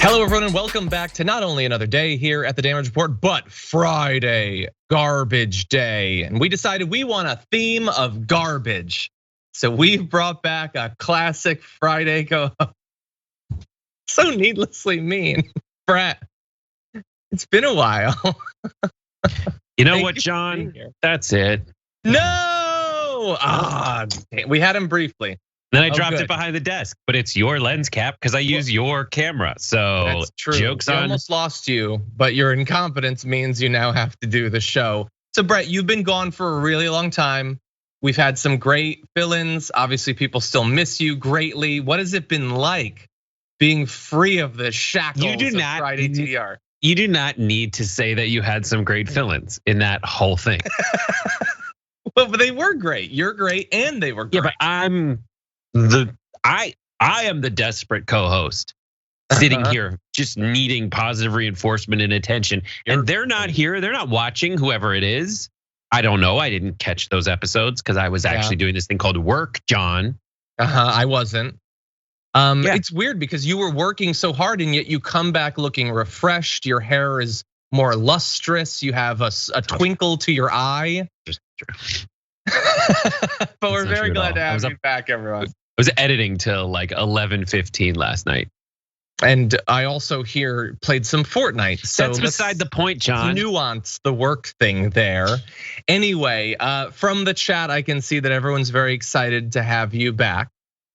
Hello, everyone, and welcome back to not only another day here at the Damage Report, but Friday, Garbage Day. And we decided we want a theme of garbage. So we've brought back a classic Friday so needlessly mean. Brett, it's been a while. You know what, John? That's it. No! We had him briefly. Then I dropped it behind the desk, but it's your lens cap because I use your camera. So that's true. Jokes on. Almost lost you, but your incompetence means you now have to do the show. So Brett, you've been gone for a really long time. We've had some great fill-ins. Obviously, people still miss you greatly. What has it been like being free of the shackles of Friday TDR? You do not need to say that you had some great fill-ins in that whole thing. Well, but they were great. You're great, and they were great. Yeah, but I am the desperate co-host sitting here just needing positive reinforcement and attention. And they're not here, they're not watching, whoever it is. I don't know, I didn't catch those episodes because I was actually doing this thing called work, John. I wasn't. It's weird because you were working so hard and yet you come back looking refreshed. Your hair is more lustrous. You have a twinkle to your eye. But we're very glad to have you back, everyone. I was editing till like 11:15 last night. And I also here played some Fortnite. So that's beside the point, John. Nuance the work thing there. Anyway, from the chat, I can see that everyone's very excited to have you back.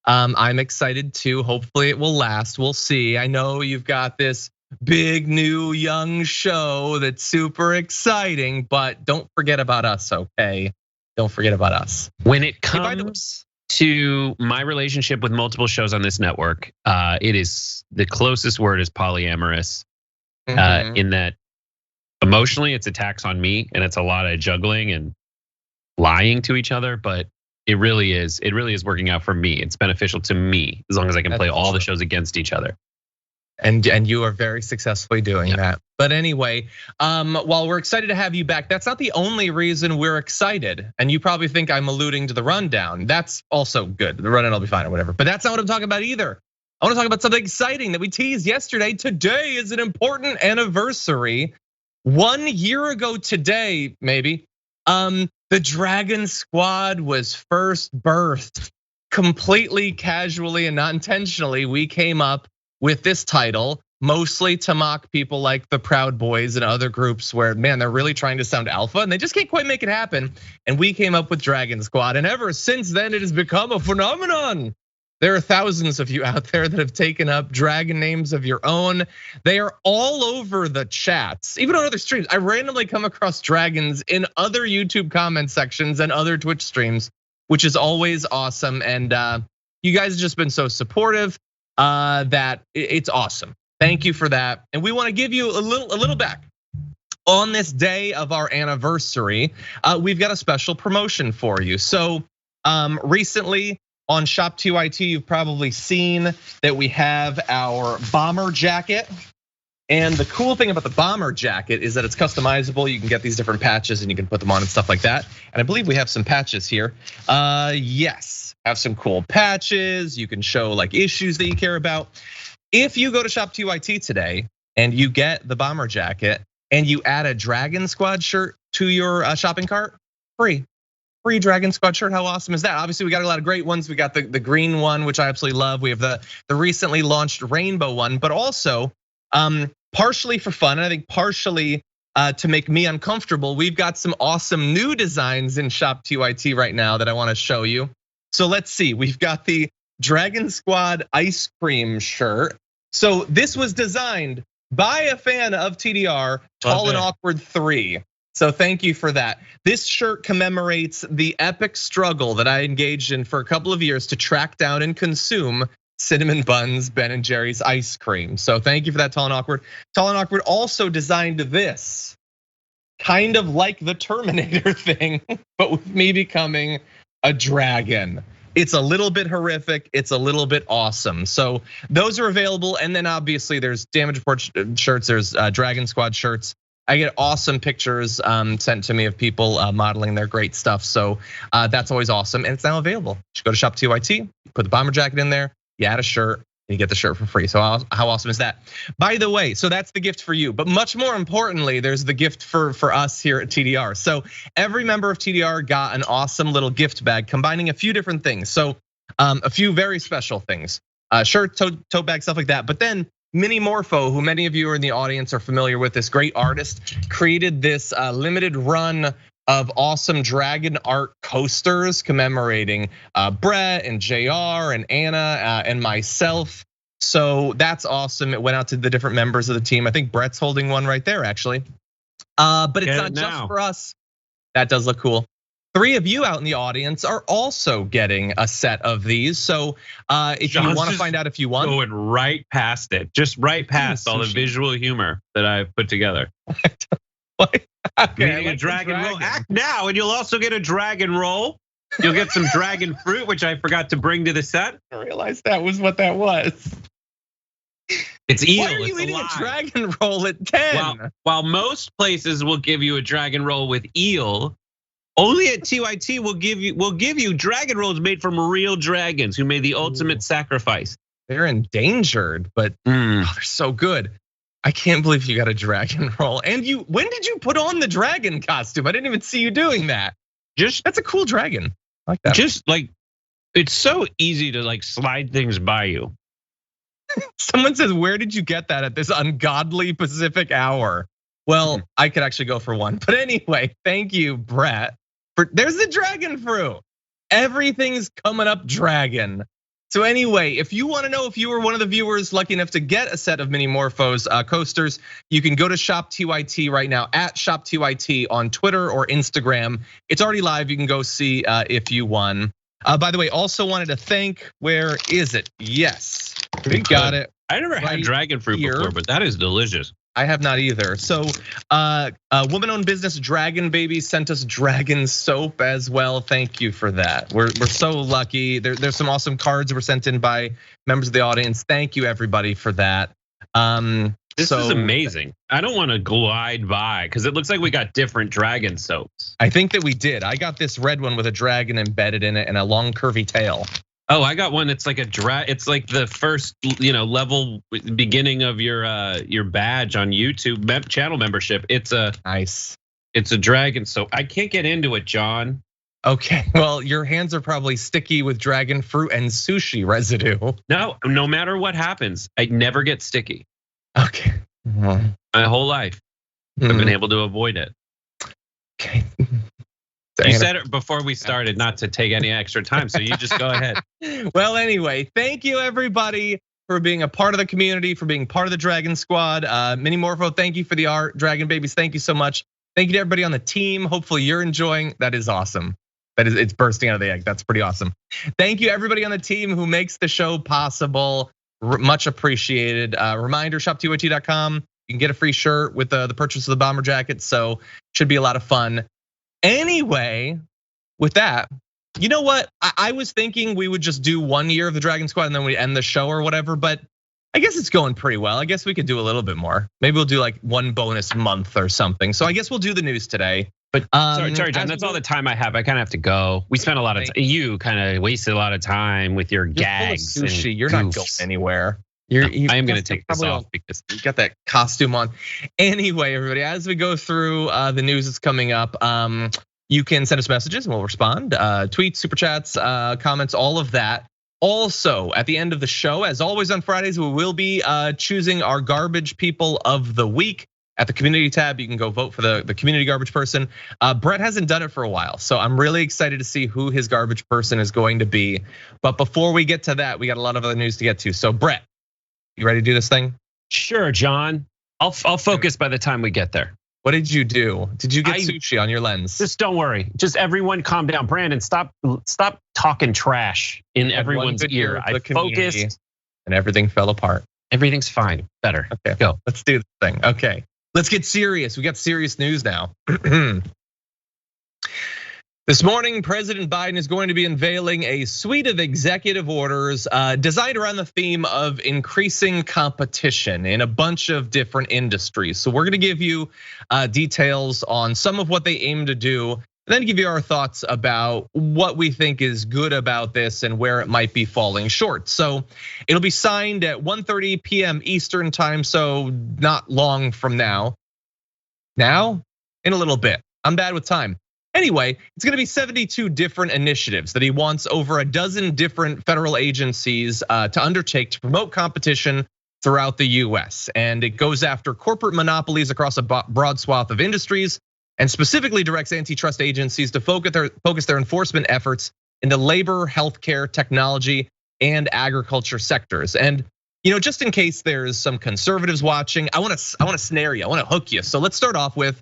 I'm excited too. Hopefully it will last. We'll see. I know you've got this big new young show that's super exciting, but don't forget about us, okay? Don't forget about us. When it comes to my relationship with multiple shows on this network, it is the closest word is polyamorous. In that emotionally it's attacks on me and it's a lot of juggling and lying to each other, but it really is working out for me. It's beneficial to me as long as I can play all the shows against each other. And you are very successfully doing that. But anyway, while we're excited to have you back, that's not the only reason we're excited. And you probably think I'm alluding to the rundown. That's also good. The rundown will be fine or whatever. But that's not what I'm talking about either. I want to talk about something exciting that we teased yesterday. Today is an important anniversary. 1 year ago today, maybe, the Dragon Squad was first birthed. Completely casually and not intentionally, we came up with this title, mostly to mock people like the Proud Boys and other groups where, man, they're really trying to sound alpha and they just can't quite make it happen. And we came up with Dragon Squad, and ever since then, it has become a phenomenon. There are thousands of you out there that have taken up dragon names of your own. They are all over the chats, even on other streams. I randomly come across dragons in other YouTube comment sections and other Twitch streams, which is always awesome. And you guys have just been so supportive. That it's awesome. Thank you for that. And we want to give you a little back. On this day of our anniversary, we've got a special promotion for you. So recently on Shop2IT, you've probably seen that we have our bomber jacket. And the cool thing about the bomber jacket is that it's customizable. You can get these different patches and you can put them on and stuff like that. And I believe we have some patches here. Yes. Have some cool patches. You can show like issues that you care about. If you go to Shop2IT today and you get the bomber jacket and you add a Dragon Squad shirt to your shopping cart, free Dragon Squad shirt. How awesome is that? Obviously, we got a lot of great ones. We got the green one, which I absolutely love. We have the recently launched rainbow one, but also partially for fun, and I think partially to make me uncomfortable, we've got some awesome new designs in Shop2IT right now that I want to show you. So let's see, we've got the Dragon Squad ice cream shirt. So this was designed by a fan of TDR, Tall and Awkward 3. So thank you for that. This shirt commemorates the epic struggle that I engaged in for a couple of years to track down and consume Cinnamon Buns Ben & Jerry's ice cream. So thank you for that, Tall and Awkward. Tall and Awkward also designed this, kind of like the Terminator thing, but with me becoming a dragon. It's a little bit horrific, it's a little bit awesome. So those are available, and then obviously there's Damage Report shirts, there's Dragon Squad shirts. I get awesome pictures sent to me of people modeling their great stuff. So that's always awesome, and it's now available. You should go to Shop2IT, put the bomber jacket in there, you add a shirt, You get the shirt for free. So how awesome is that? By the way, so that's the gift for you. But much more importantly, there's the gift for us here at TDR. So every member of TDR got an awesome little gift bag combining a few different things. So a few very special things, shirt, tote bag, stuff like that. But then Mini Morpho, who many of you are in the audience are familiar with, this great artist, created this limited run of awesome dragon art coasters commemorating Brett and JR and Anna and myself. So that's awesome. It went out to the different members of the team. I think Brett's holding one right there, actually. But it's not just for us. That does look cool. 3 of you out in the audience are also getting a set of these. So if you want to find out if you want, going right past it, just right past all the visual humor that I've put together. What? Okay, a dragon roll. Act now, and you'll also get a dragon roll. You'll get some dragon fruit, which I forgot to bring to the set. I realized that was what that was. It's eel. Why are you eating a dragon roll at 10? While most places will give you a dragon roll with eel, only at TYT will give you dragon rolls made from real dragons who made the ultimate sacrifice. They're endangered, but they're so good. I can't believe you got a dragon roll. And when did you put on the dragon costume? I didn't even see you doing that. That's a cool dragon. I like that. Just like, it's so easy to like slide things by you. Someone says, where did you get that at this ungodly Pacific hour? Well, I could actually go for one. But anyway, thank you, Brett. There's the dragon fruit. Everything's coming up dragon. So anyway, if you want to know if you were one of the viewers lucky enough to get a set of Mini Morphos coasters, you can go to Shop TYT right now at Shop TYT on Twitter or Instagram. It's already live. You can go see if you won. By the way, also wanted to thank, where is it? Yes, we got it. I never had dragon fruit before, but that is delicious. I have not either. So a woman-owned business, Dragon Baby, sent us dragon soap as well. Thank you for that. We're so lucky. There's some awesome cards were sent in by members of the audience. Thank you everybody for that. This is amazing. I don't want to glide by because it looks like we got different dragon soaps. I think that we did. I got this red one with a dragon embedded in it and a long curvy tail. Oh, I got one. It's like it's like the first, level beginning of your badge on YouTube channel membership. It's a dragon. So I can't get into it, John. Okay, well, your hands are probably sticky with dragon fruit and sushi residue. No matter what happens, I never get sticky. Okay. My whole life, I've been able to avoid it. Okay. You said it before we started not to take any extra time, so you just go ahead. Well, anyway, thank you everybody for being a part of the community, for being part of the Dragon Squad. Mini Morpho, thank you for the art. Dragon Babies, thank you so much. Thank you to everybody on the team. Hopefully you're enjoying. That is awesome. It's bursting out of the egg. That's pretty awesome. Thank you everybody on the team who makes the show possible. Much appreciated. Reminder, shoptyt.com. You can get a free shirt with the purchase of the bomber jacket. So should be a lot of fun. Anyway, with that, you know what? I was thinking we would just do 1 year of the Dragon Squad and then we end the show or whatever, but I guess it's going pretty well. I guess we could do a little bit more. Maybe we'll do like one bonus month or something. So I guess we'll do the news today. But sorry, John, that's all the time I have. I kind of have to go. We spent a lot of time. You kind of wasted a lot of time with your gags. Sushi, you're not going anywhere. I am going to take this off because you got that costume on. Anyway, everybody, as we go through the news that's coming up, you can send us messages and we'll respond. Tweets, super chats, comments, all of that. Also, at the end of the show, as always on Fridays, we will be choosing our garbage people of the week. At the community tab, you can go vote for the community garbage person. Brett hasn't done it for a while, so I'm really excited to see who his garbage person is going to be. But before we get to that, we got a lot of other news to get to. So Brett, you ready to do this thing? Sure, John. I'll focus by the time we get there. What did you do? Did you get sushi on your lens? Just don't worry. Just everyone calm down. Brandon, stop talking trash in everyone's ear. I focused and everything fell apart. Everything's fine. Better. Okay, go. Let's do this thing. Okay, let's get serious. We got serious news now. This morning, President Biden is going to be unveiling a suite of executive orders designed around the theme of increasing competition in a bunch of different industries. So we're going to give you details on some of what they aim to do. then give you our thoughts about what we think is good about this and where it might be falling short. So it'll be signed at 1:30 p.m. Eastern time, so not long from now. Now, in a little bit. I'm bad with time. Anyway, it's gonna be 72 different initiatives that he wants over a dozen different federal agencies to undertake to promote competition throughout the US. And it goes after corporate monopolies across a broad swath of industries, and specifically directs antitrust agencies to focus their enforcement efforts into labor, healthcare, technology, and agriculture sectors. And just in case there's some conservatives watching, I want to snare you, I want to hook you. So let's start off with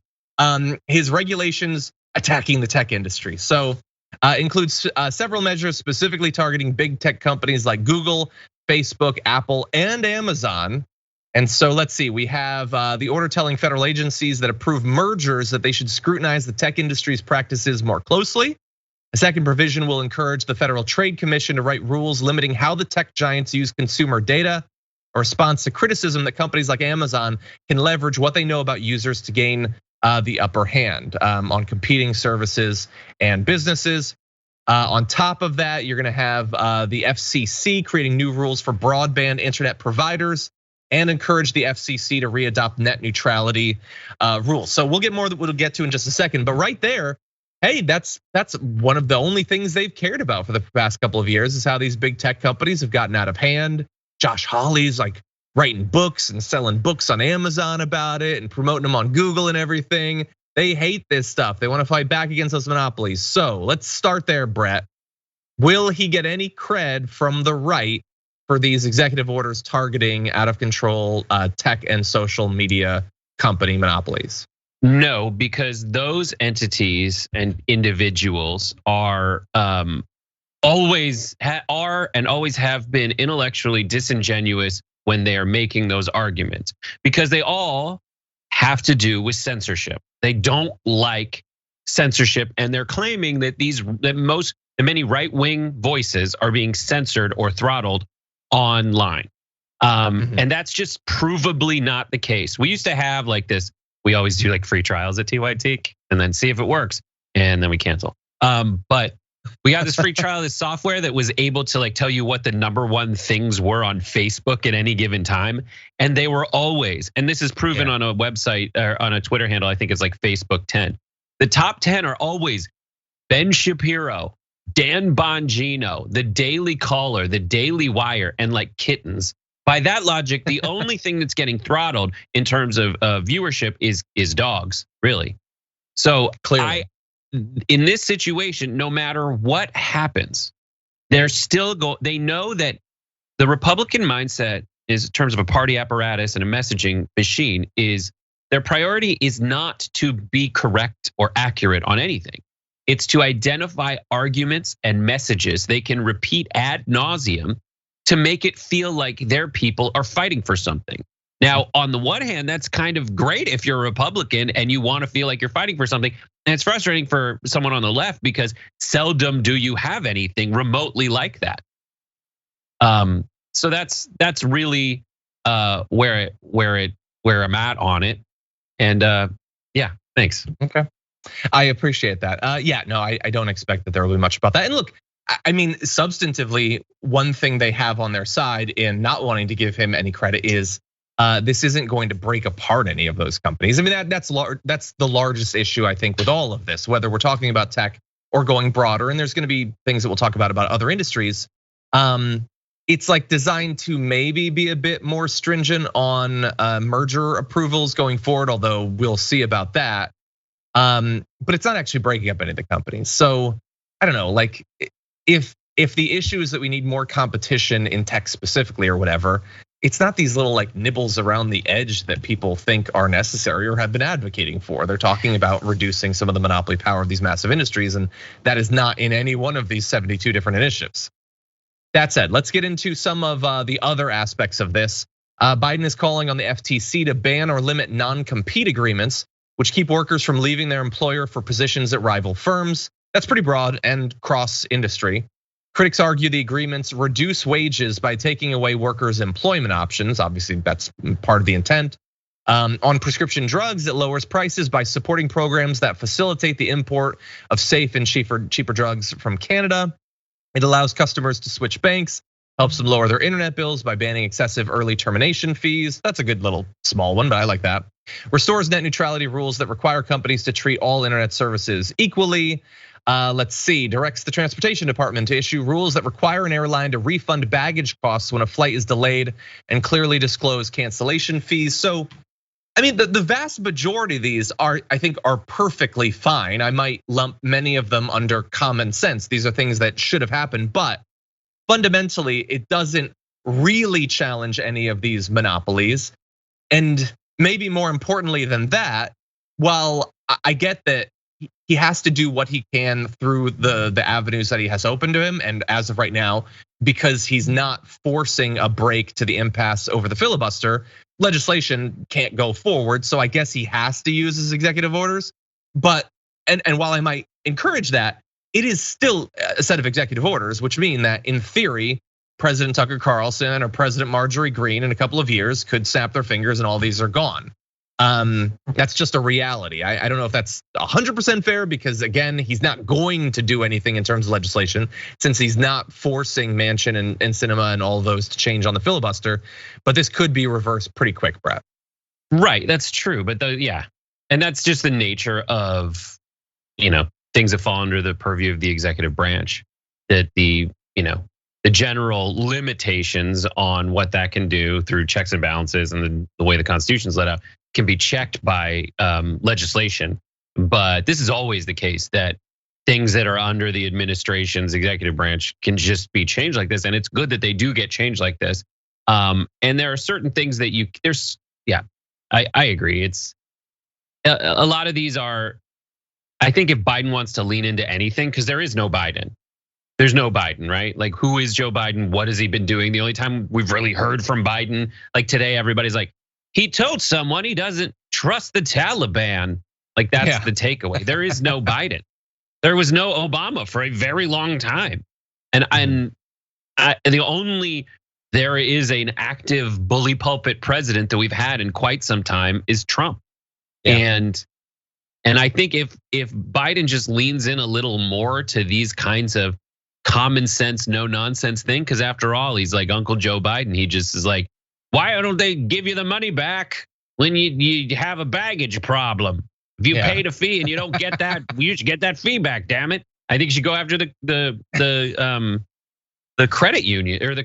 his regulations attacking the tech industry. So includes several measures specifically targeting big tech companies like Google, Facebook, Apple, and Amazon. And so let's see, we have the order telling federal agencies that approve mergers that they should scrutinize the tech industry's practices more closely. A second provision will encourage the Federal Trade Commission to write rules limiting how the tech giants use consumer data. A response to criticism that companies like Amazon can leverage what they know about users to gain the upper hand on competing services and businesses. On top of that, you're gonna have the FCC creating new rules for broadband internet providers and encourage the FCC to readopt net neutrality rules. So we'll get more that we'll get to in just a second. But right there, hey, that's one of the only things they've cared about for the past couple of years is how these big tech companies have gotten out of hand. Josh Hawley's like writing books and selling books on Amazon about it and promoting them on Google and everything. They hate this stuff. They want to fight back against those monopolies. So let's start there, Brett. Will he get any cred from the right for these executive orders targeting out of control tech and social media company monopolies? No, because those entities and individuals are always have been intellectually disingenuous when they are making those arguments, because they all have to do with censorship. They don't like censorship, and they're claiming that many right-wing voices are being censored or throttled online. And that's just provably not the case. We used to have like this, we always do like free trials at TYT and then see if it works, and then we cancel. But we got this free trial, this software that was able to like tell you what the #1 things were on Facebook at any given time. And they were always, and this is proven on a website or on a Twitter handle, I think it's like Facebook 10. The top 10 are always Ben Shapiro, Dan Bongino, the Daily Caller, the Daily Wire, and like kittens. By that logic, the only thing that's getting throttled in terms of viewership is dogs, really. So clearly, in this situation, no matter what happens, they know that the Republican mindset is in terms of a party apparatus and a messaging machine is their priority is not to be correct or accurate on anything. It's to identify arguments and messages they can repeat ad nauseum to make it feel like their people are fighting for something. Now, on the one hand, that's kind of great if you're a Republican and you want to feel like you're fighting for something. And it's frustrating for someone on the left because seldom do you have anything remotely like that. So that's really where I'm at on it. And yeah, thanks. Okay, I appreciate that. Yeah, no, I don't expect that there will be much about that. And look, I mean, substantively, one thing they have on their side in not wanting to give him any credit is this isn't going to break apart any of those companies. I mean, that's the largest issue I think with all of this, whether we're talking about tech or going broader. And there's going to be things that we'll talk about other industries. It's like designed to maybe be a bit more stringent on merger approvals going forward, although we'll see about that. But it's not actually breaking up any of the companies. So I don't know, like if the issue is that we need more competition in tech specifically or whatever, it's not these little like nibbles around the edge that people think are necessary or have been advocating for. They're talking about reducing some of the monopoly power of these massive industries, and that is not in any one of these 72 different initiatives. That said, let's get into some of the other aspects of this. Biden is calling on the FTC to ban or limit non-compete agreements, which keep workers from leaving their employer for positions at rival firms. That's pretty broad and cross-industry. Critics argue the agreements reduce wages by taking away workers' employment options. Obviously, that's part of the intent. On prescription drugs, it lowers prices by supporting programs that facilitate the import of safe and cheaper drugs from Canada. It allows customers to switch banks, helps them lower their internet bills by banning excessive early termination fees. That's a good little small one, but I like that. Restores net neutrality rules that require companies to treat all internet services equally. Let's see, directs the transportation department to issue rules that require an airline to refund baggage costs when a flight is delayed and clearly disclose cancellation fees. So, I mean, the vast majority of these are, I think, are perfectly fine. I might lump many of them under common sense. These are things that should have happened, but fundamentally, it doesn't really challenge any of these monopolies. And maybe more importantly than that, while I get that he has to do what he can through the avenues that he has open to him, and as of right now, because he's not forcing a break to the impasse over the filibuster, legislation can't go forward. So I guess he has to use his executive orders. But and while I might encourage that, it is still a set of executive orders, which mean that in theory, President Tucker Carlson or President Marjorie Greene in a couple of years could snap their fingers and all these are gone. That's just a reality. I don't know if that's 100% fair because again, he's not going to do anything in terms of legislation since he's not forcing Manchin and Sinema and all those to change on the filibuster. But this could be reversed pretty quick, Brett. Right, that's true. But yeah, and that's just the nature of things that fall under the purview of the executive branch. That the general limitations on what that can do through checks and balances and the way the Constitution's laid out can be checked by legislation. But this is always the case that things that are under the administration's executive branch can just be changed like this. And it's good that they do get changed like this. And there are certain things that I agree. It's a lot of these are, I think if Biden wants to lean into anything, because there is no Biden. There's no Biden, right? Like, who is Joe Biden? What has he been doing? The only time we've really heard from Biden, like today, everybody's like, he told someone he doesn't trust the Taliban. Like, that's the takeaway. There is no Biden. There was no Obama for a very long time. And there is an active bully pulpit president that we've had in quite some time is Trump. Yeah. And I think if Biden just leans in a little more to these kinds of common sense, no nonsense thing, because after all, he's like Uncle Joe Biden. He just is like, why don't they give you the money back when you have a baggage problem? If you paid a fee and you don't get that, you should get that fee back. Damn it! I think you should go after the credit union or the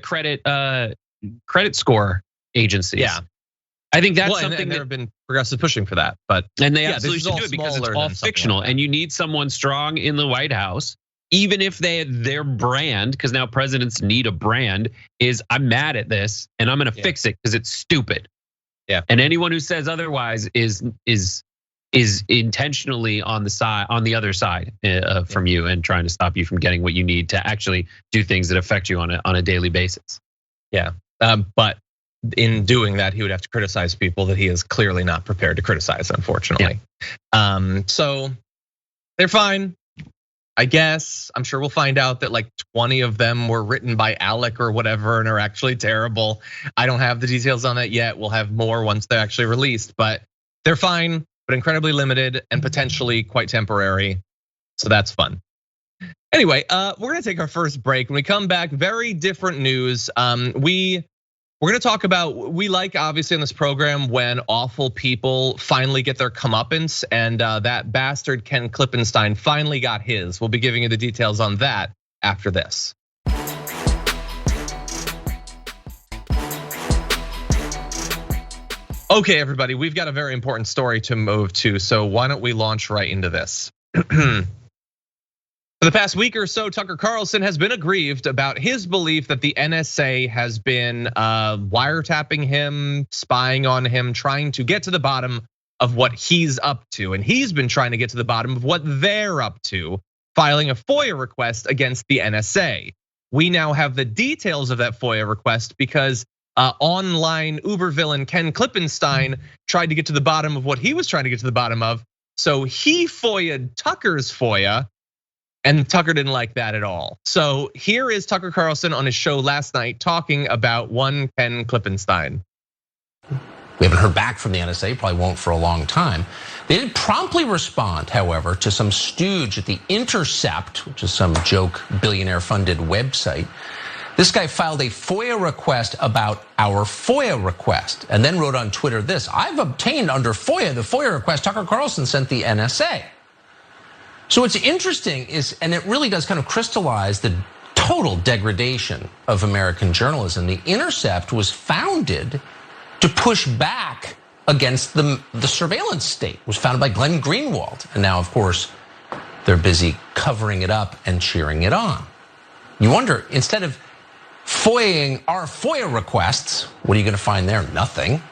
credit score agencies. Yeah, I think that's something and there have been progressive pushing for that, but and they absolutely should do it because it's all fictional, and you need someone strong in the White House. Even if their brand, because now presidents need a brand, is I'm mad at this and I'm gonna fix it because it's stupid. Yeah. And anyone who says otherwise is intentionally on the other side from you and trying to stop you from getting what you need to actually do things that affect you on a daily basis. Yeah, but in doing that, he would have to criticize people that he is clearly not prepared to criticize, unfortunately. Yeah. So they're fine. I guess, I'm sure we'll find out that like 20 of them were written by Alec or whatever and are actually terrible. I don't have the details on that yet. We'll have more once they're actually released, but they're fine, but incredibly limited and potentially quite temporary. So that's fun. Anyway, we're gonna take our first break. When we come back, very different news. We're gonna talk about, we like obviously on this program when awful people finally get their comeuppance, and that bastard Ken Klippenstein finally got his. We'll be giving you the details on that after this. Okay, everybody, we've got a very important story to move to, so why don't we launch right into this? For the past week or so, Tucker Carlson has been aggrieved about his belief that the NSA has been wiretapping him, spying on him, trying to get to the bottom of what he's up to. And he's been trying to get to the bottom of what they're up to, filing a FOIA request against the NSA. We now have the details of that FOIA request because online Uber villain Ken Klippenstein tried to get to the bottom of what he was trying to get to the bottom of. So he FOIA'd Tucker's FOIA. And Tucker didn't like that at all. So here is Tucker Carlson on his show last night talking about one Ken Klippenstein. We haven't heard back from the NSA, probably won't for a long time. They did promptly respond, however, to some stooge at The Intercept, which is some joke billionaire-funded website. This guy filed a FOIA request about our FOIA request and then wrote on Twitter this: I've obtained under FOIA the FOIA request Tucker Carlson sent the NSA. So what's interesting is, and it really does kind of crystallize the total degradation of American journalism. The Intercept was founded to push back against the surveillance state. It was founded by Glenn Greenwald. And now, of course, they're busy covering it up and cheering it on. You wonder, instead of FOIA-ing our FOIA requests, what are you going to find there? Nothing.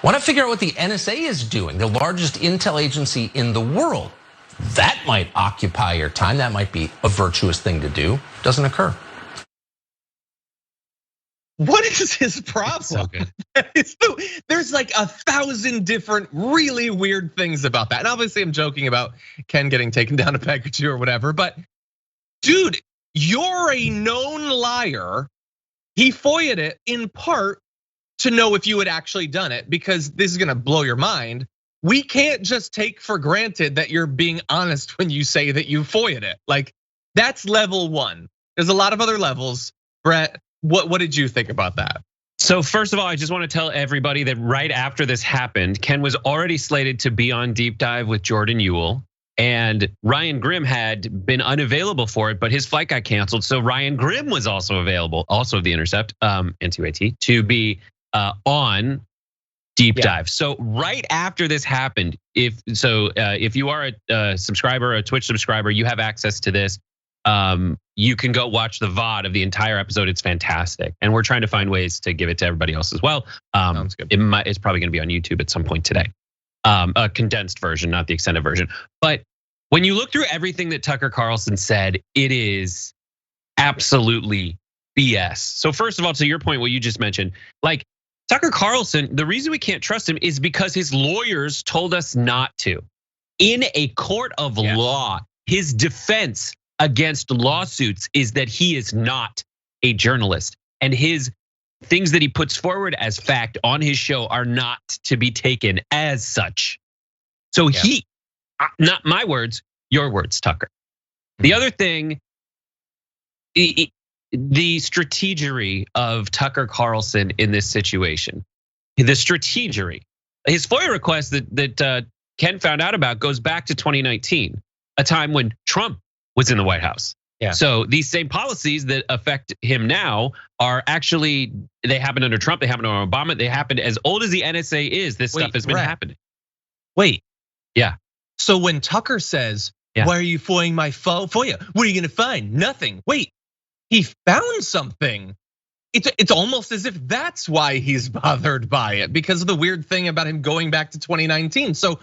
Want to figure out what the NSA is doing, the largest intel agency in the world. That might occupy your time. That might be a virtuous thing to do. Doesn't occur. What is his problem? So good. There's like 1,000 different really weird things about that. And obviously I'm joking about Ken getting taken down a peg or two or whatever, but dude, you're a known liar. He FOIA'd it in part to know if you had actually done it, because this is gonna blow your mind. We can't just take for granted that you're being honest when you say that you FOIA'd it. Like, that's level one. There's a lot of other levels. Brett, what did you think about that? So first of all, I just want to tell everybody that right after this happened, Ken was already slated to be on Deep Dive with Jordan Ewell, and Ryan Grimm had been unavailable for it, but his flight got canceled. So Ryan Grimm was also available, also of The Intercept, N2AT, to be on Deep Dive. So right after this happened, if you are a subscriber, a Twitch subscriber, you have access to this. You can go watch the VOD of the entire episode. It's fantastic, and we're trying to find ways to give it to everybody else as well. Sounds good. It's probably going to be on YouTube at some point today. A condensed version, not the extended version. But when you look through everything that Tucker Carlson said, it is absolutely BS. So first of all, to your point, what you just mentioned, like Tucker Carlson, the reason we can't trust him is because his lawyers told us not to. In a court of law, his defense against lawsuits is that he is not a journalist, and his things that he puts forward as fact on his show are not to be taken as such. So he, not my words, your words, Tucker. The other thing, the strategery of Tucker Carlson in this situation, the strategery, his FOIA request that Ken found out about goes back to 2019, a time when Trump was in the White House. Yeah. So these same policies that affect him now are actually, they happened under Trump, they happened under Obama, they happened as old as the NSA is. This stuff has been happening. Wait. Yeah. So when Tucker says, why are you FOIAing my FOIA? What are you gonna find? Nothing. Wait, he found something. It's almost as if that's why he's bothered by it, because of the weird thing about him going back to 2019. So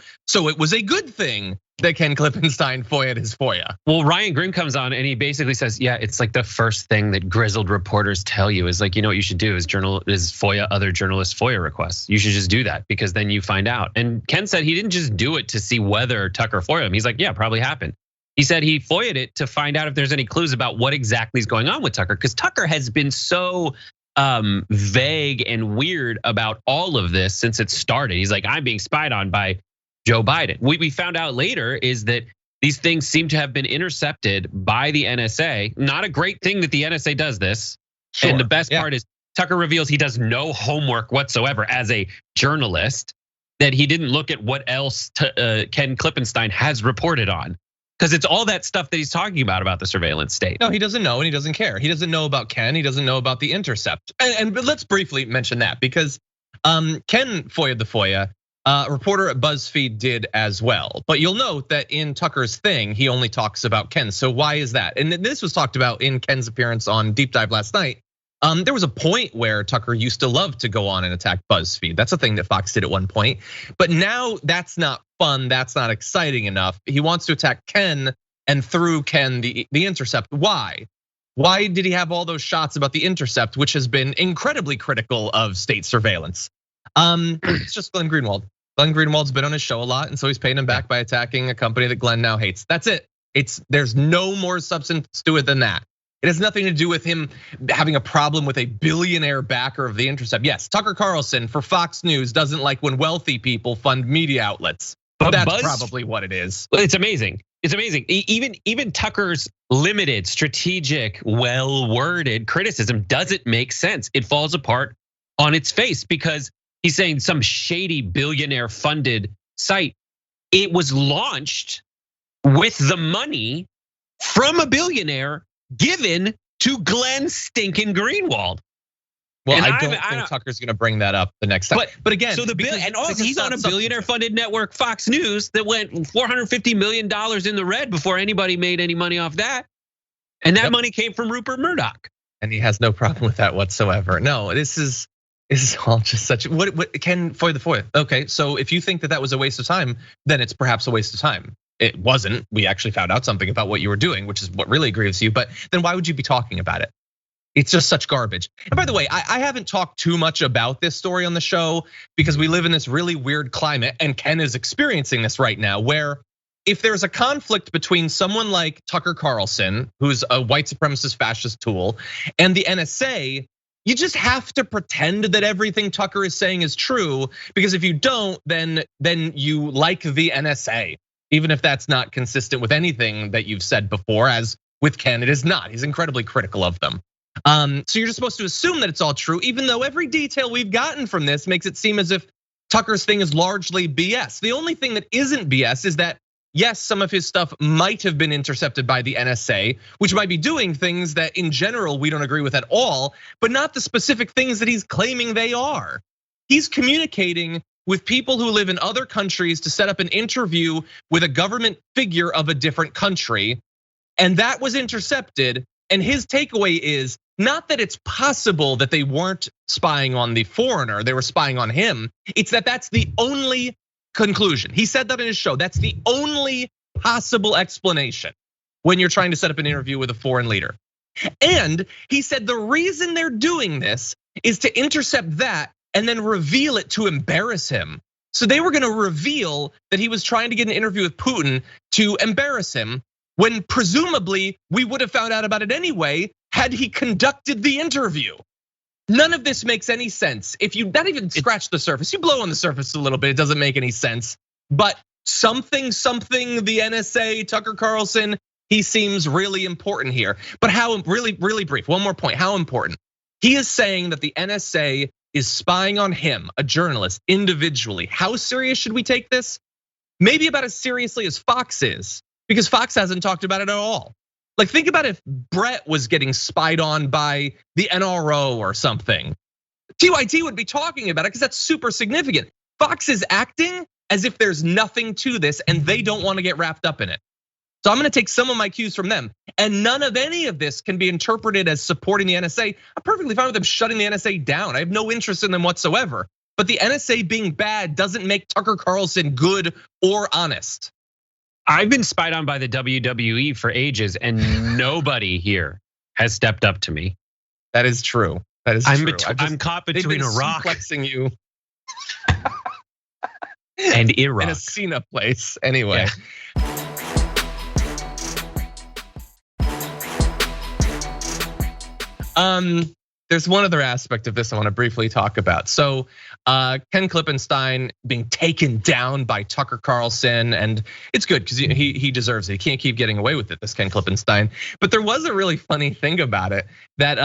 it was a good thing that Ken Klippenstein FOIA'd his FOIA. Well, Ryan Grimm comes on and he basically says, yeah, it's like the first thing that grizzled reporters tell you is like, you know what you should do is FOIA other journalists' FOIA requests. You should just do that because then you find out. And Ken said he didn't just do it to see whether Tucker FOIA'd him. He's like, yeah, probably happened. He said he FOIA'd it to find out if there's any clues about what exactly is going on with Tucker, because Tucker has been so vague and weird about all of this since it started. He's like, I'm being spied on by Joe Biden. What we found out later is that these things seem to have been intercepted by the NSA. Not a great thing that the NSA does this. Sure. And the best part is Tucker reveals he does no homework whatsoever as a journalist, that he didn't look at what else Ken Klippenstein has reported on. Because it's all that stuff that he's talking about the surveillance state. No, he doesn't know and he doesn't care. He doesn't know about Ken. He doesn't know about the Intercept. And let's briefly mention that, because Ken FOIA'd the FOIA. A reporter at BuzzFeed did as well. But you'll note that in Tucker's thing, he only talks about Ken. So why is that? And this was talked about in Ken's appearance on Deep Dive last night. There was a point where Tucker used to love to go on and attack BuzzFeed. That's a thing that Fox did at one point. But now that's not fun. That's not exciting enough. He wants to attack Ken, and through Ken, the Intercept. Why? Why did he have all those shots about the Intercept, which has been incredibly critical of state surveillance? It's just Glenn Greenwald. Glenn Greenwald's been on his show a lot, and so he's paying him back by attacking a company that Glenn now hates. That's it. There's no more substance to it than that. It has nothing to do with him having a problem with a billionaire backer of The Intercept. Yes, Tucker Carlson for Fox News doesn't like when wealthy people fund media outlets. But that's probably what it is. It's amazing. It's amazing. Even Tucker's limited, strategic, well-worded criticism doesn't make sense. It falls apart on its face because he's saying some shady billionaire funded site. It was launched with the money from a billionaire given to Glenn Stinkin' Greenwald. Well, I don't think Tucker's going to bring that up the next time. But again, so he's on a billionaire-funded network, Fox News, that went $450 million in the red before anybody made any money off that, and that money came from Rupert Murdoch. And he has no problem with that whatsoever. No, this is all just such. What Ken for the fourth? Okay, so if you think that was a waste of time, then it's perhaps a waste of time. It wasn't. We actually found out something about what you were doing, which is what really grieves you. But then why would you be talking about it? It's just such garbage. And by the way, I haven't talked too much about this story on the show because we live in this really weird climate, and Ken is experiencing this right now, where if there's a conflict between someone like Tucker Carlson, who's a white supremacist fascist tool, and the NSA, you just have to pretend that everything Tucker is saying is true, because if you don't, then you like the NSA, even if that's not consistent with anything that you've said before. As with Ken, it is not. He's incredibly critical of them. So you're just supposed to assume that it's all true, even though every detail we've gotten from this makes it seem as if Tucker's thing is largely BS. The only thing that isn't BS is that, yes, some of his stuff might have been intercepted by the NSA, which might be doing things that in general we don't agree with at all, but not the specific things that he's claiming they are. He's communicating with people who live in other countries to set up an interview with a government figure of a different country, and that was intercepted. And his takeaway is not that it's possible that they weren't spying on the foreigner, they were spying on him. It's that that's the only conclusion. He said that in his show. That's the only possible explanation when you're trying to set up an interview with a foreign leader. And he said the reason they're doing this is to intercept that and then reveal it to embarrass him. So they were going to reveal that he was trying to get an interview with Putin to embarrass him, when presumably we would have found out about it anyway had he conducted the interview. None of this makes any sense. If you not even scratch the surface, you blow on the surface a little bit, it doesn't make any sense. But something, the NSA, Tucker Carlson, he seems really important here. But how, really brief, one more point, how important? He is saying that the NSA is spying on him, a journalist, individually. How serious should we take this? Maybe about as seriously as Fox is, because Fox hasn't talked about it at all. Like, think about if Brett was getting spied on by the NRO or something. TYT would be talking about it because that's super significant. Fox is acting as if there's nothing to this and they don't want to get wrapped up in it. So I'm going to take some of my cues from them, and none of any of this can be interpreted as supporting the NSA. I'm perfectly fine with them shutting the NSA down. I have no interest in them whatsoever. But the NSA being bad doesn't make Tucker Carlson good or honest. I've been spied on by the WWE for ages, and nobody here has stepped up to me. That is true. That is true. I'm caught between a rock. Suplexing you. And Iraq. In a Cena place, anyway. Yeah. There's one other aspect of this I want to briefly talk about. So Ken Klippenstein being taken down by Tucker Carlson, and it's good because he deserves it. He can't keep getting away with it, this Ken Klippenstein. But there was a really funny thing about it that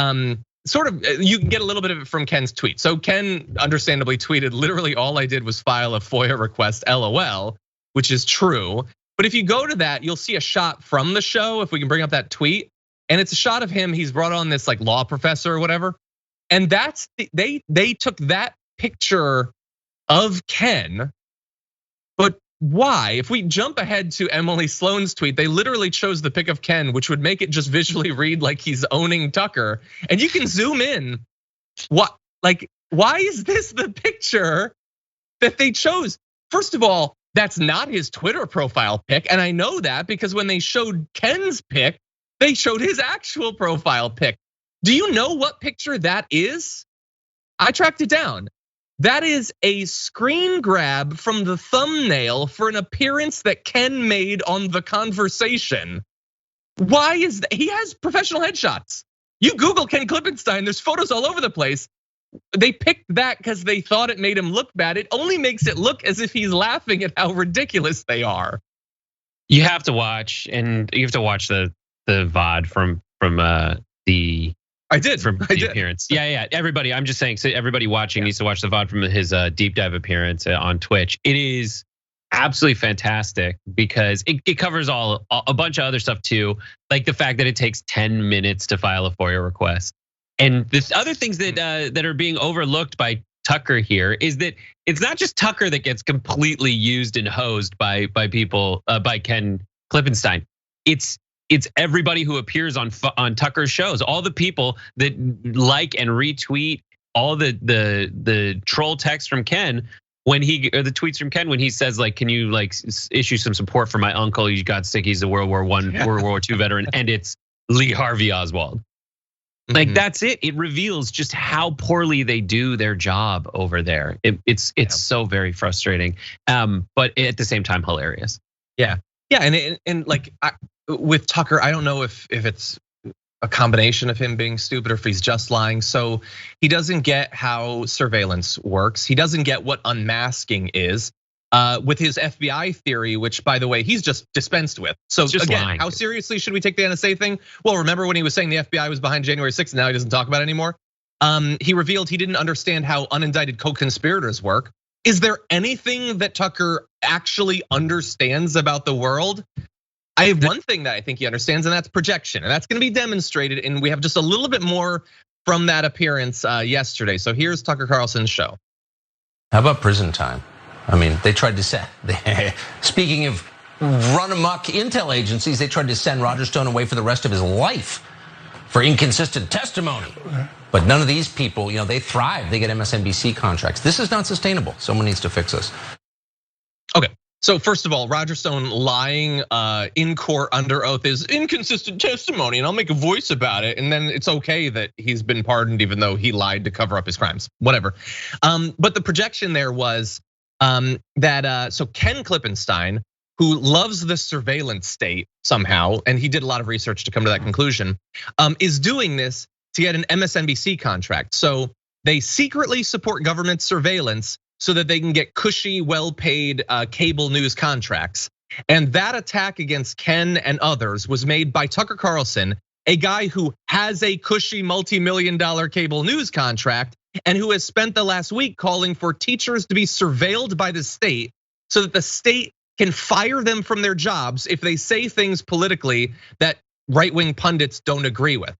sort of, you can get a little bit of it from Ken's tweet. So Ken understandably tweeted, literally all I did was file a FOIA request, LOL, which is true. But if you go to that, you'll see a shot from the show, if we can bring up that tweet. And it's a shot of him, he's brought on this like law professor or whatever. And that's, they took that picture of Ken, but why? If we jump ahead to Emily Sloan's tweet, they literally chose the pic of Ken, which would make it just visually read like he's owning Tucker. And you can zoom in. What, like, why is this the picture that they chose? First of all, that's not his Twitter profile pic. And I know that because when they showed Ken's pic, they showed his actual profile pic. Do you know what picture that is? I tracked it down. That is a screen grab from the thumbnail for an appearance that Ken made on The Conversation. Why is that? He has professional headshots. You Google Ken Klippenstein, there's photos all over the place. They picked that because they thought it made him look bad. It only makes it look as if he's laughing at how ridiculous they are. You have to watch, and you have to watch the VOD from the. I did. From the appearance. Yeah. Everybody, I'm just saying, so everybody watching needs to watch the VOD from his deep dive appearance on Twitch. It is absolutely fantastic because it covers a bunch of other stuff too, like the fact that it takes 10 minutes to file a FOIA request. And the other things that are being overlooked by Tucker here is that it's not just Tucker that gets completely used and hosed by people, by Ken Klippenstein. It's everybody who appears on Tucker's shows, all the people that like and retweet all the troll text from Ken or the tweets from Ken when he says like, can you like issue some support for my uncle? He got sick. He's a World War II veteran, and it's Lee Harvey Oswald. Like that's it. It reveals just how poorly they do their job over there. It's so very frustrating, but at the same time hilarious. Yeah, and like with Tucker, I don't know if it's a combination of him being stupid or if he's just lying. So he doesn't get how surveillance works. He doesn't get what unmasking is. With his FBI theory, which by the way, he's just dispensed with. So again, lying. How seriously should we take the NSA thing? Well, remember when he was saying the FBI was behind January 6th and now he doesn't talk about it anymore? He revealed he didn't understand how unindicted co-conspirators work. Is there anything that Tucker actually understands about the world? I have one thing that I think he understands, and that's projection. And that's gonna be demonstrated, and we have just a little bit more from that appearance yesterday. So here's Tucker Carlson's show. How about prison time? I mean, they tried to send, speaking of run amok intel agencies, they tried to send Roger Stone away for the rest of his life for inconsistent testimony. But none of these people, they thrive. They get MSNBC contracts. This is not sustainable. Someone needs to fix this. Okay. So first of all, Roger Stone lying in court under oath is inconsistent testimony, and I'll make a voice about it. And then it's okay that he's been pardoned even though he lied to cover up his crimes, whatever. But the projection there was that so Ken Klippenstein, who loves the surveillance state somehow, and he did a lot of research to come to that conclusion, is doing this to get an MSNBC contract. So they secretly support government surveillance so that they can get cushy, well-paid cable news contracts. And that attack against Ken and others was made by Tucker Carlson, a guy who has a cushy multi-million-dollar cable news contract and who has spent the last week calling for teachers to be surveilled by the state so that the state can fire them from their jobs if they say things politically that right-wing pundits don't agree with.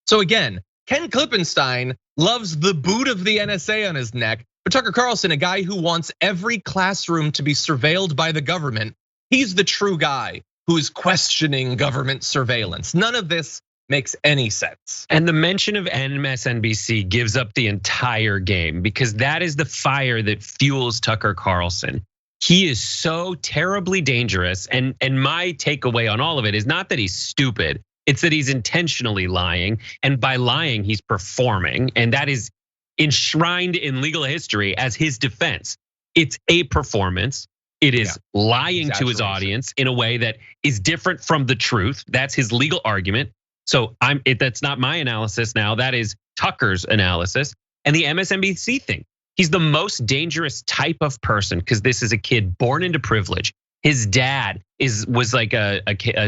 So again, Ken Klippenstein loves the boot of the NSA on his neck, but Tucker Carlson, a guy who wants every classroom to be surveilled by the government, he's the true guy who's questioning government surveillance. None of this makes any sense. And the mention of MSNBC gives up the entire game because that is the fire that fuels Tucker Carlson. He is so terribly dangerous. And my takeaway on all of it is not that he's stupid, it's that he's intentionally lying. And by lying, he's performing. And that is enshrined in legal history as his defense. It's a performance. It is lying to his audience in a way that is different from the truth. That's his legal argument. So that's not my analysis now. That is Tucker's analysis. And the MSNBC thing. He's the most dangerous type of person because this is a kid born into privilege. His dad was like a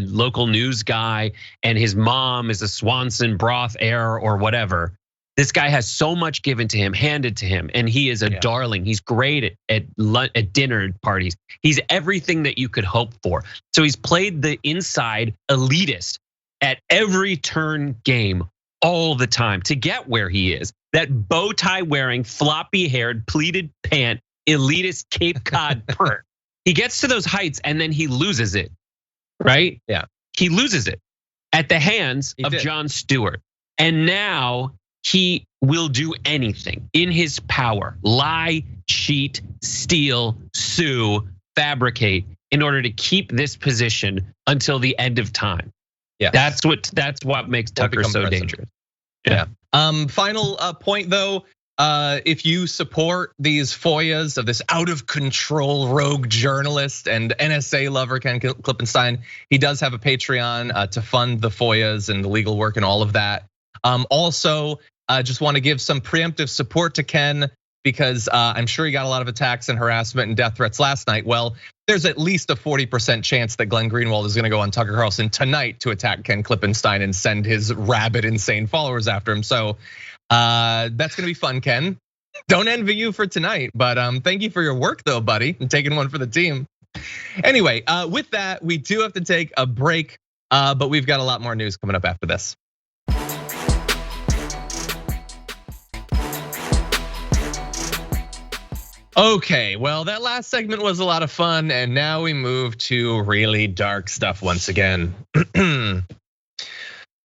local news guy, and his mom is a Swanson broth heir or whatever. This guy has so much given to him, handed to him, and he is a darling. He's great at dinner parties. He's everything that you could hope for. So he's played the inside elitist at every turn game all the time to get where he is. That bow tie wearing, floppy haired, pleated pant, elitist Cape Cod perk. He gets to those heights and then he loses it, right? Yeah. He loses it at the hands of Jon Stewart. And now he will do anything in his power, lie, cheat, steal, sue, fabricate in order to keep this position until the end of time. Yeah. That's what makes Tucker so dangerous. Yeah. Final point though, if you support these FOIAs of this out of control rogue journalist and NSA lover Ken Klippenstein, he does have a Patreon to fund the FOIAs and the legal work and all of that. Also, just want to give some preemptive support to Ken because I'm sure he got a lot of attacks and harassment and death threats last night. Well, there's at least a 40% chance that Glenn Greenwald is going to go on Tucker Carlson tonight to attack Ken Klippenstein and send his rabid, insane followers after him. So that's going to be fun, Ken. Don't envy you for tonight, but thank you for your work though, buddy, and taking one for the team. Anyway, with that, we do have to take a break, but we've got a lot more news coming up after this. Okay, well, that last segment was a lot of fun, and now we move to really dark stuff once again.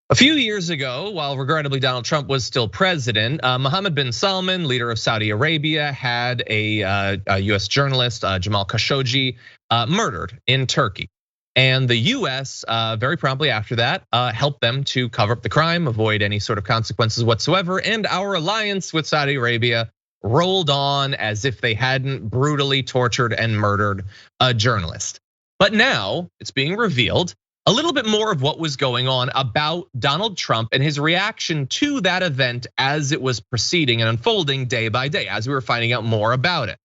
A few years ago, while regrettably Donald Trump was still president, Mohammed bin Salman, leader of Saudi Arabia, had a US journalist, Jamal Khashoggi, murdered in Turkey. And the US, very promptly after that, helped them to cover up the crime, avoid any sort of consequences whatsoever, and our alliance with Saudi Arabia rolled on as if they hadn't brutally tortured and murdered a journalist. But now it's being revealed a little bit more of what was going on about Donald Trump and his reaction to that event as it was proceeding and unfolding day by day, as we were finding out more about it.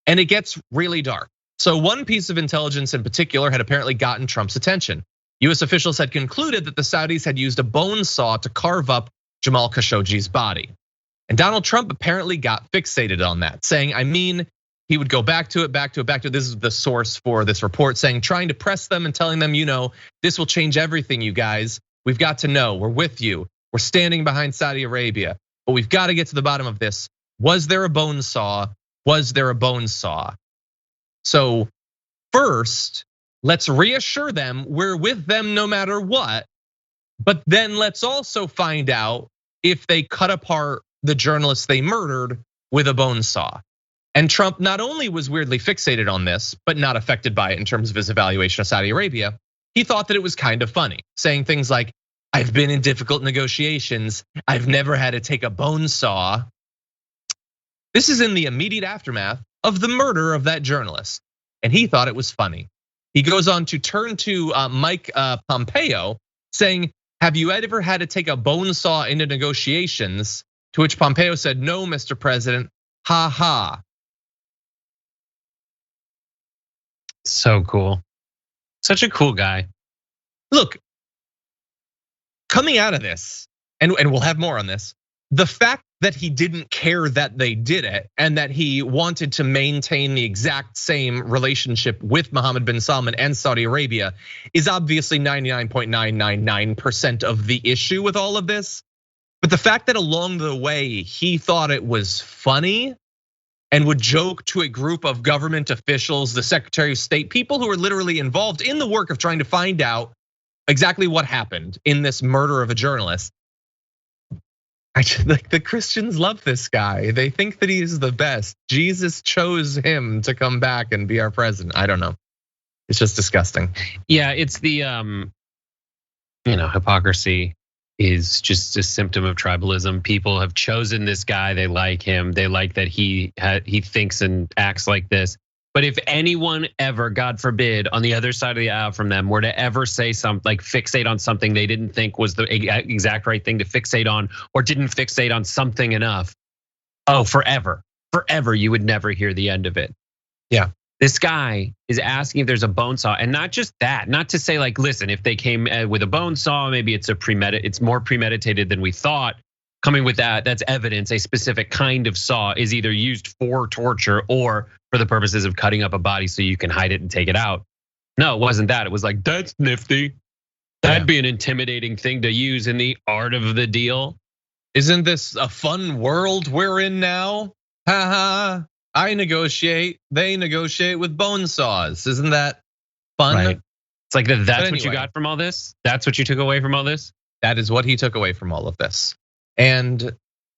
And it gets really dark. So one piece of intelligence in particular had apparently gotten Trump's attention. US officials had concluded that the Saudis had used a bone saw to carve up Jamal Khashoggi's body. And Donald Trump apparently got fixated on that, saying, I mean, he would go back to it. This is the source for this report, saying, trying to press them and telling them, this will change everything, you guys. We've got to know, we're with you. We're standing behind Saudi Arabia, but we've got to get to the bottom of this. Was there a bone saw? Was there a bone saw? So first, let's reassure them we're with them no matter what. But then let's also find out if they cut apart the journalists they murdered with a bone saw. And Trump not only was weirdly fixated on this, but not affected by it in terms of his evaluation of Saudi Arabia. He thought that it was kind of funny, saying things like, I've been in difficult negotiations. I've never had to take a bone saw. This is in the immediate aftermath of the murder of that journalist. And he thought it was funny. He goes on to turn to Mike Pompeo saying, have you ever had to take a bone saw into negotiations? To which Pompeo said, no, Mr. President, ha ha. So cool. Such a cool guy. Look, coming out of this, and we'll have more on this, the fact that he didn't care that they did it and that he wanted to maintain the exact same relationship with Mohammed bin Salman and Saudi Arabia is obviously 99.999% of the issue with all of this. But the fact that along the way he thought it was funny and would joke to a group of government officials, the Secretary of State, people who are literally involved in the work of trying to find out exactly what happened in this murder of a journalist. Like the Christians love this guy. They think that he is the best. Jesus chose him to come back and be our president. I don't know. It's just disgusting. Yeah, it's the hypocrisy is just a symptom of tribalism. People have chosen this guy. They like him. They like that he thinks and acts like this. But if anyone ever, God forbid, on the other side of the aisle from them were to ever say something like fixate on something they didn't think was the exact right thing to fixate on, or didn't fixate on something enough, forever, you would never hear the end of it. Yeah. This guy is asking if there's a bone saw, and not just that, not to say like, listen, if they came with a bone saw, maybe it's more premeditated than we thought. Coming with that's evidence. A specific kind of saw is either used for torture or for the purposes of cutting up a body so you can hide it and take it out. No, it wasn't that. It was like, that's nifty. That'd be an intimidating thing to use in the art of the deal. Isn't this a fun world we're in now? Ha ha. I negotiate, they negotiate with bone saws. Isn't that fun? Right. It's like that's what you got from all this? That's what you took away from all this? That is what he took away from all of this. And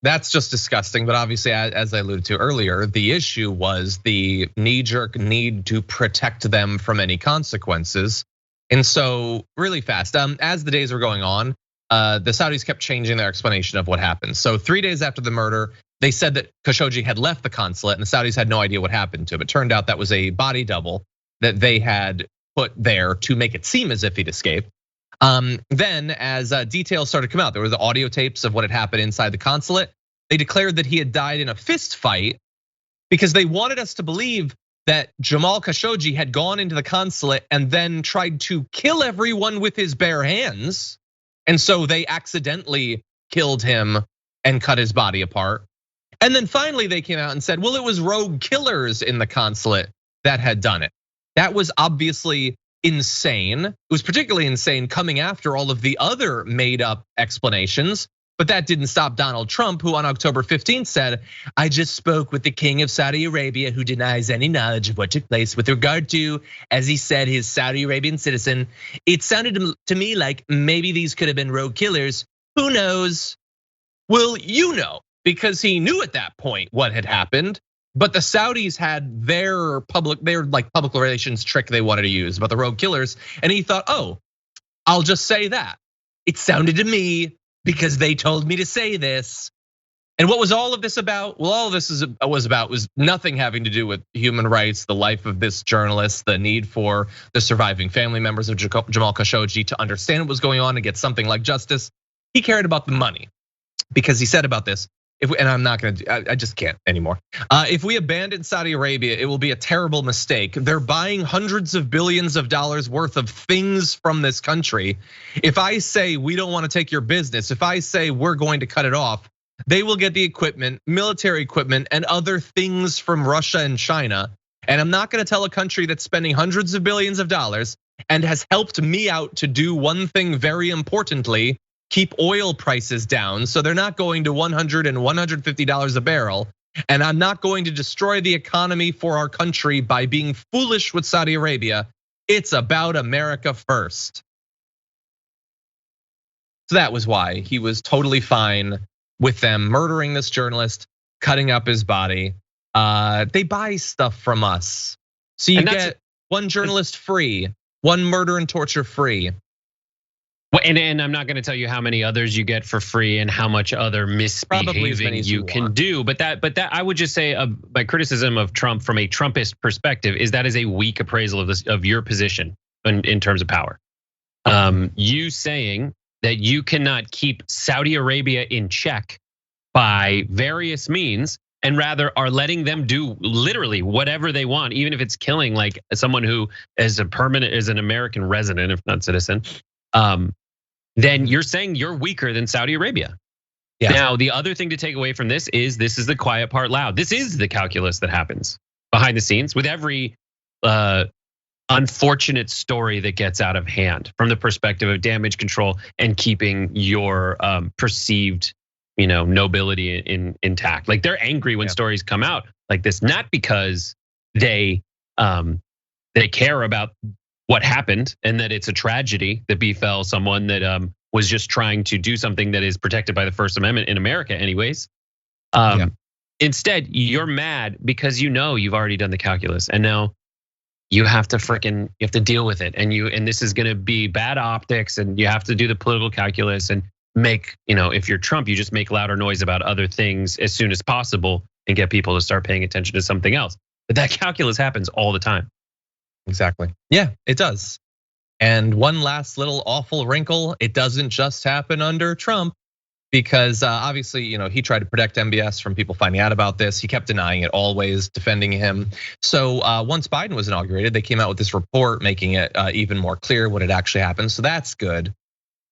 that's just disgusting. But obviously, as I alluded to earlier, the issue was the knee-jerk need to protect them from any consequences. And so really fast, as the days were going on, the Saudis kept changing their explanation of what happened. So 3 days after the murder, They said that Khashoggi had left the consulate and the Saudis had no idea what happened to him. It turned out that was a body double that they had put there to make it seem as if he'd escaped. Then as details started to come out, there were the audio tapes of what had happened inside the consulate. They declared that he had died in a fist fight because they wanted us to believe that Jamal Khashoggi had gone into the consulate and then tried to kill everyone with his bare hands. And so they accidentally killed him and cut his body apart. And then finally they came out and said, well, it was rogue killers in the consulate that had done it. That was obviously insane. It was particularly insane coming after all of the other made up explanations. But that didn't stop Donald Trump, who on October 15th said, I just spoke with the king of Saudi Arabia, who denies any knowledge of what took place with regard to, as he said, his Saudi Arabian citizen. It sounded to me like maybe these could have been rogue killers. Who knows? Well, you know, because he knew at that point what had happened. But the Saudis had their public relations trick they wanted to use about the rogue killers. And he thought, oh, I'll just say that. It sounded to me because they told me to say this. And what was all of this about? Well, all of this was nothing having to do with human rights, the life of this journalist, the need for the surviving family members of Jamal Khashoggi to understand what was going on and get something like justice. He cared about the money because he said about this, and I'm not I just can't anymore. If we abandon Saudi Arabia, it will be a terrible mistake. They're buying hundreds of billions of dollars worth of things from this country. If I say we don't want to take your business, if I say we're going to cut it off, they will get the equipment, military equipment, and other things from Russia and China. And I'm not going to tell a country that's spending hundreds of billions of dollars and has helped me out to do one thing very importantly, keep oil prices down, so they're not going to $100 and $150 a barrel. And I'm not going to destroy the economy for our country by being foolish with Saudi Arabia. It's about America first. So that was why he was totally fine with them murdering this journalist, cutting up his body. They buy stuff from us. So you get one journalist free, one murder and torture free. And I'm not going to tell you how many others you get for free and how much other misbehaving you can do. But that I would just say my criticism of Trump from a Trumpist perspective is that is a weak appraisal of your position in terms of power. You saying that you cannot keep Saudi Arabia in check by various means and rather are letting them do literally whatever they want, even if it's killing like someone who is an American resident, if not citizen. Then you're saying you're weaker than Saudi Arabia. Yeah. Now, the other thing to take away from this is the quiet part loud. This is the calculus that happens behind the scenes with every unfortunate story that gets out of hand from the perspective of damage control and keeping your perceived, nobility intact. Like they're angry when stories come out like this, not because they care about what happened and that it's a tragedy that befell someone that was just trying to do something that is protected by the First Amendment in America anyways. Instead, you're mad because you've already done the calculus and now you have to deal with it. And this is gonna be bad optics and you have to do the political calculus and make, if you're Trump, you just make louder noise about other things as soon as possible and get people to start paying attention to something else. But that calculus happens all the time. Exactly. Yeah, it does. And one last little awful wrinkle, it doesn't just happen under Trump because obviously, he tried to protect MBS from people finding out about this. He kept denying it, always defending him. So once Biden was inaugurated, they came out with this report making it even more clear what had actually happened. So that's good.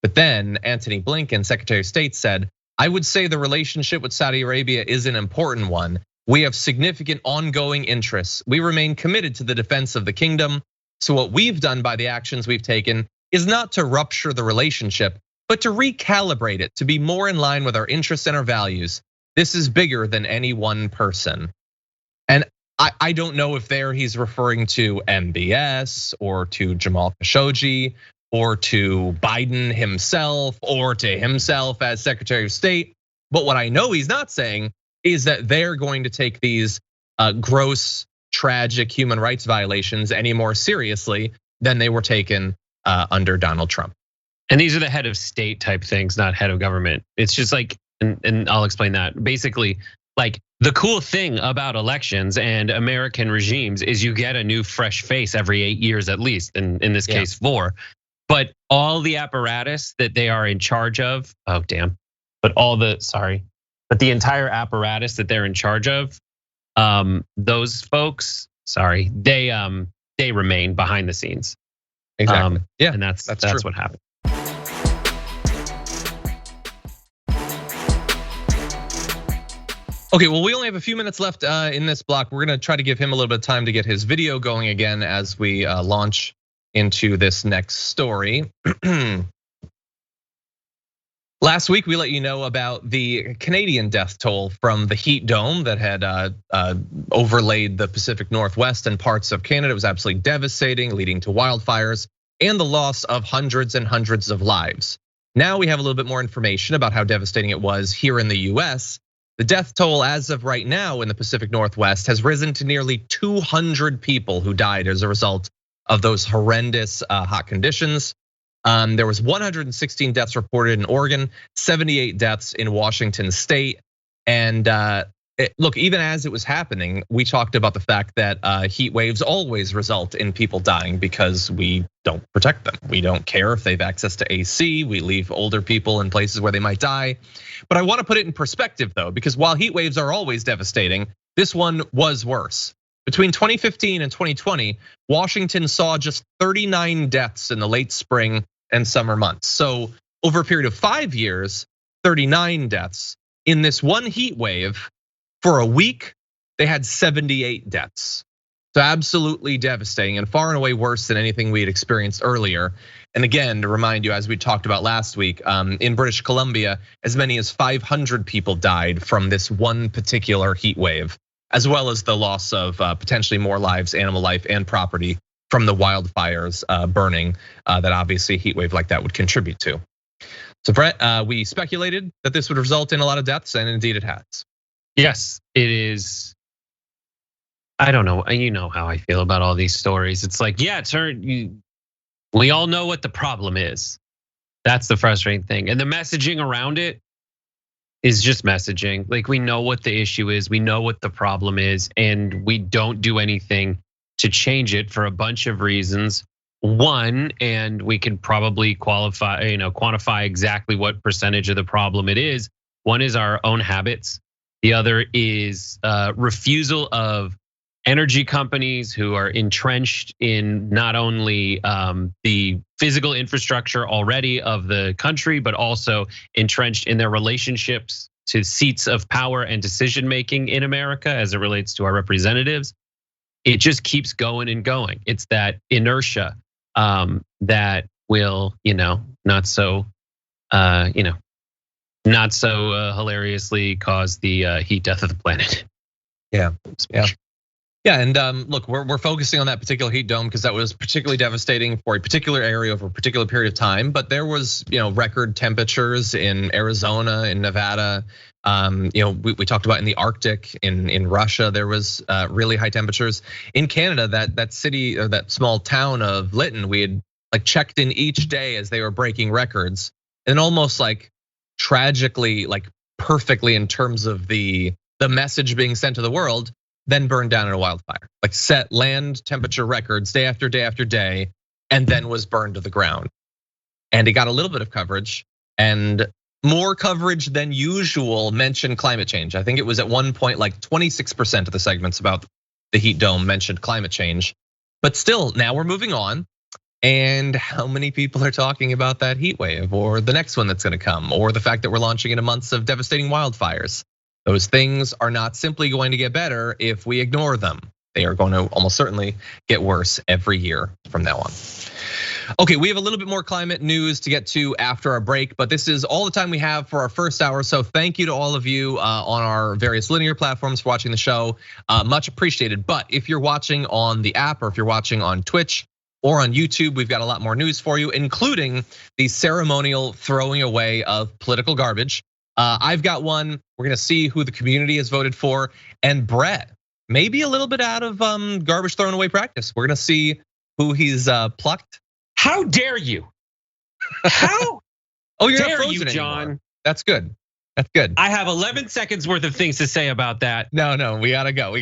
But then Antony Blinken, Secretary of State, said, I would say the relationship with Saudi Arabia is an important one. We have significant ongoing interests. We remain committed to the defense of the kingdom. So what we've done by the actions we've taken is not to rupture the relationship, but to recalibrate it to be more in line with our interests and our values. This is bigger than any one person. And I don't know if he's referring to MBS or to Jamal Khashoggi or to Biden himself or to himself as Secretary of State. But what I know he's not saying is that they're going to take these gross, tragic human rights violations any more seriously than they were taken under Donald Trump. And these are the head of state type things, not head of government. It's just like, and I'll explain that. Basically, Like the cool thing about elections and American regimes is you get a new fresh face every 8 years at least, and in this case 4. But all the apparatus that they are in charge of, but the entire apparatus that they're in charge of, those folks, they remain behind the scenes. Exactly. And that's what happened. Okay, well, we only have a few minutes left in this block. We're gonna try to give him a little bit of time to get his video going again as we launch into this next story. Last week, we let you know about the Canadian death toll from the heat dome that had overlaid the Pacific Northwest and parts of Canada. It was absolutely devastating, leading to wildfires and the loss of hundreds and hundreds of lives. Now we have a little bit more information about how devastating it was here in the US. The death toll as of right now in the Pacific Northwest has risen to nearly 200 people who died as a result of those horrendous hot conditions. There was 116 deaths reported in Oregon, 78 deaths in Washington state. And look, even as it was happening, we talked about the fact that heat waves always result in people dying because we don't protect them. We don't care if they've access to AC. We leave older people in places where they might die. But I want to put it in perspective though, because while heat waves are always devastating, this one was worse. Between 2015 and 2020, Washington saw just 39 deaths in the late spring and summer months. So over a period of 5 years, 39 deaths. In this one heat wave, for a week, they had 78 deaths. So absolutely devastating and far and away worse than anything we had experienced earlier. And again, to remind you, as we talked about last week, in British Columbia, as many as 500 people died from this one particular heat wave, as well as the loss of potentially more lives, animal life, and property from the wildfires burning that obviously a heat wave like that would contribute to. So Brett, we speculated that this would result in a lot of deaths, and indeed it has. Yes, it is. I don't know, you know how I feel about all these stories. It's like, yeah, we all know what the problem is. That's the frustrating thing. And the messaging around it is just messaging. Like we know what the issue is, we know what the problem is, and we don't do anything to change it for a bunch of reasons. One, and we can probably quantify exactly what percentage of the problem it is. One is our own habits. The other is refusal of energy companies who are entrenched in not only the physical infrastructure already of the country, but also entrenched in their relationships to seats of power and decision making in America as it relates to our representatives. It just keeps going and going. It's that inertia that will, not so hilariously cause the heat death of the planet. Yeah. And look, we're focusing on that particular heat dome because that was particularly devastating for a particular area over a particular period of time. But there was, record temperatures in Arizona, in Nevada. We talked about in the Arctic, in Russia, there was really high temperatures. In Canada, that city or that small town of Lytton, we had checked in each day as they were breaking records, and almost tragically, perfectly in terms of the message being sent to the world, then burned down in a wildfire. Set land temperature records day after day after day, and then was burned to the ground. And it got a little bit of coverage, and more coverage than usual mentioned climate change. I think it was at one point 26% of the segments about the heat dome mentioned climate change. But still, now we're moving on. And how many people are talking about that heat wave or the next one that's gonna come, or the fact that we're launching into months of devastating wildfires? Those things are not simply going to get better if we ignore them. They are going to almost certainly get worse every year from now on. Okay, we have a little bit more climate news to get to after our break, but this is all the time we have for our first hour. So thank you to all of you on our various linear platforms for watching the show. Much appreciated. But if you're watching on the app or if you're watching on Twitch or on YouTube, we've got a lot more news for you, including the ceremonial throwing away of political garbage. I've got one. We're gonna see who the community has voted for, and Brett, maybe a little bit out of garbage thrown away practice. We're gonna see who he's plucked. How dare you? How? Oh, you're dare not frozen you, John? anymore. That's good. That's good. I have 11 seconds worth of things to say about that. No, we gotta go.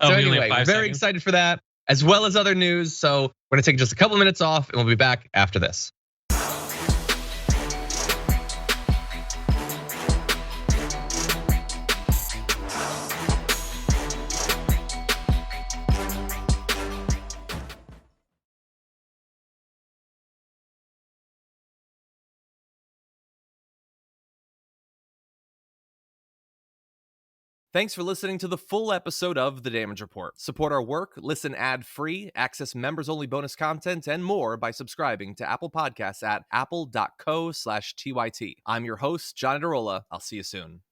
So anyway, we're very excited for that, as well as other news. So we're gonna take just a couple minutes off, and we'll be back after this. Thanks for listening to the full episode of The Damage Report. Support our work, listen ad-free, access members-only bonus content, and more by subscribing to Apple Podcasts at apple.co/TYT. I'm your host, John Adarola. I'll see you soon.